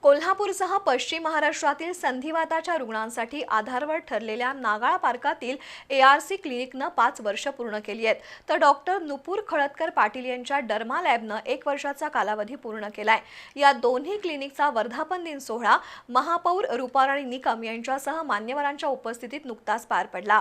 कोल्हापूरसह पश्चिम महाराष्ट्रातील संधिवाताच्या रुग्णांसाठी आधारवड ठरलेल्या नागाळा पार्कातील ARC क्लिनिकनं 5 वर्ष पूर्ण केली आहेत, तर डॉक्टर नुपूर खळदकर पाटील यांच्या डर्मा लॅबनं 1 वर्षाचा कालावधी पूर्ण केलाय। या दोन्ही क्लिनिकचा वर्धापन दिन सोहळा महापौर रूपाराणी निकम यांच्यासह मान्यवरांच्या उपस्थितीत नुकताच पार पडला।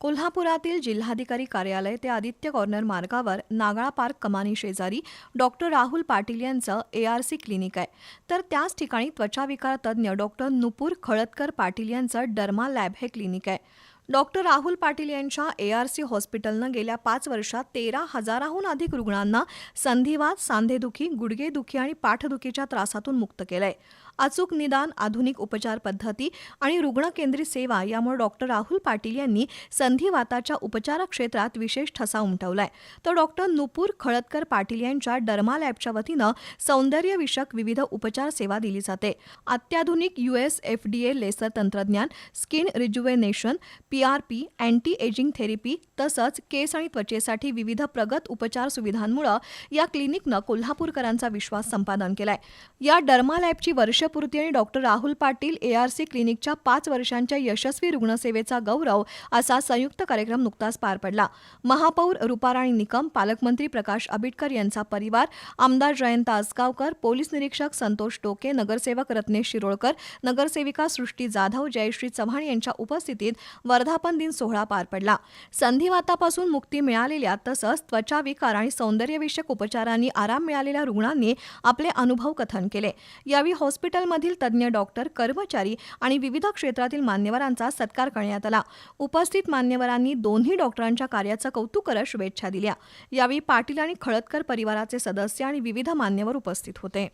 कोल्हापुरातील जिल्हाधिकारी कार्यालय ते आदित्य कॉर्नर मार्गावर नागाळा पार्क कमानी शेजारी डॉक्टर राहुल पाटील यांचं ARC क्लिनिक आहे, तर त्याच ठिकाणी त्वचाविकार तज्ज्ञ डॉक्टर नुपूर खळदकर पाटील यांचं डर्मा लॅब हे क्लिनिक आहे। डॉक्टर राहुल पाटील यांच्या ARC हॉस्पिटलनं गेल्या 5 वर्षात 13,000हून अधिक रुग्णांना संधिवात, सांधेदुखी, गुडघेदुखी आणि पाठदुखीच्या त्रासातून मुक्त केलंय। अचूक निदान, आधुनिक उपचार पद्धती आणि रुग्णकेंद्रित सेवा यामुळे डॉक्टर राहुल पाटील यांनी संधिवाताच्या उपचार क्षेत्रात विशेष ठसा उमटवलाय। तर डॉक्टर नुपूर खळदकर पाटील यांच्या डर्मा लॅबच्या वतीनं सौंदर्यविषयक विविध उपचार सेवा दिली जाते। अत्याधुनिक US FDA लेसर तंत्रज्ञान, skin rejuvenation, PRP, anti aging therapy तसंच केस आणि त्वचेसाठी विविध प्रगत उपचार सुविधांमुळे या क्लिनिकनं कोल्हापूरकरांचा विश्वास संपादन केलाय। या डर्मा लॅबची वर्षपूर्ती आणि डॉक्टर राहुल पाटील ARC क्लिनिकच्या 5 वर्षांच्या यशस्वी रुग्णसेवेचा गौरव असा संयुक्त कार्यक्रम नुकताच पार पडला। महापौर रूपाराणी निकम, पालकमंत्री प्रकाश आंबेडकर यांचा परिवार, आमदार जयंत आसगावकर, पोलीस निरीक्षक संतोष टोके, नगरसेवक रत्नेश शिरोळकर, नगरसेविका सृष्टी जाधव, जयश्री चव्हाण यांच्या उपस्थितीत वर्धापन दिन सोहळा पार पडला। संधिवातापासून मुक्ती मिळालेल्या तसंच त्वचाविकार आणि सौंदर्यविषयक उपचारांनी आराम मिळालेल्या रुग्णांनी आपले अनुभव कथन केले। यावेळी हॉस्पिटलमधील तज्ज्ञ डॉक्टर, कर्मचारी आणि विविध क्षेत्रातील मान्यवरांचा सत्कार करण्यात आला। उपस्थित मान्यवरांनी दोन्ही डॉक्टरांच्या कार्याचं कौतुक करत शुभेच्छा दिल्या। यावेळी पाटील आणि खळदकर परिवाराचे सदस्य आणि विविध मान्यवर उपस्थित होते।